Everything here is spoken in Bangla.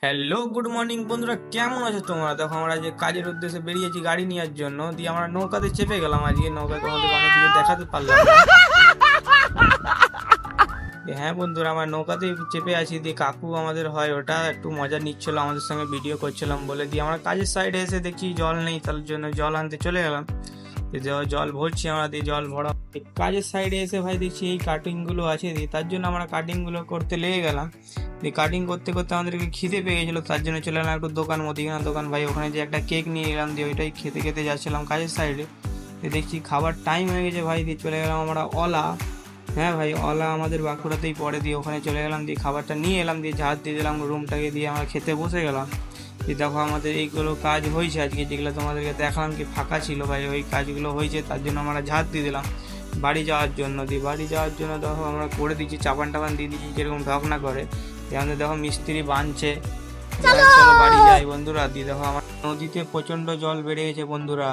হ্যালো গুড মর্নিং বন্ধুরা, কেমন আছো তোমরা? দেখো আমরা যে কাজের উদ্দেশ্যে বেরিয়েছি গাড়ি নেওয়ার জন্য, দিয়ে আমরা নৌকাতে চেপে গেলাম। আজকে নৌকায় তোমাদের অনেক কিছু দেখাতে পারলাম না। হ্যাঁ বন্ধুরা, আমরা নৌকাতে চেপে আছি। দিয়ে কাকু আমাদের হয় ওটা একটু মজা নিচ্ছিল, আমাদের সঙ্গে ভিডিও করছিলাম বলে। দিয়ে আমরা কাজের সাইডে এসে দেখছি জল নেই, তার জন্য জল আনতে চলে গেলাম। জল ভরছি আমরা, দিয়ে জল ভরা কাজের সাইডে এসে ভাই দেখছি এই কাটিং গুলো আছে, দিয়ে তার জন্য আমরা কাটিং গুলো করতে লেগে গেলাম। দিয়ে কাটিং করতে করতে আমাদেরকে খিদে পেয়ে গেছিলো, তার জন্য চলে গেলাম একটু দোকান, মুদিখানা দোকান ভাই। ওখানে যে একটা কেক নিয়ে এলাম, দিয়ে ওইটাই খেতে খেতে যাচ্ছিলাম কাজের সাইডে। দিয়ে দেখছি খাবার টাইম হয়ে গেছে ভাই, দিয়ে চলে গেলাম আমরা ওলা। হ্যাঁ ভাই, ওলা আমাদের বাঁকুড়াতেই পড়ে। দিয়ে ওখানে চলে গেলাম, দিয়ে খাবারটা নিয়ে এলাম, দিয়ে ঝাড় দিয়ে দিলাম রুমটাকে, দিয়ে আমরা খেতে বসে গেলাম। দিয়ে দেখো আমাদের এইগুলো কাজ হয়েছে আজকে, যেগুলো তোমাদেরকে দেখালাম কি ফাঁকা ছিল ভাই, ওই কাজগুলো হয়েছে, তার জন্য আমরা ঝাড় দিয়ে দিলাম বাড়ি যাওয়ার জন্য। দিয়ে বাড়ি যাওয়ার জন্য দেখো আমরা করে দিচ্ছি, চাপান টাপান দিয়ে দিচ্ছি যেরকম ঢকনা করে। দিয়ে আমাদের দেখো মিস্ত্রি বাঁধছে। চলো বাড়ি যাই বন্ধুরা। দিয়ে দেখো আমার নদীতে প্রচণ্ড জল বেড়ে গেছে বন্ধুরা।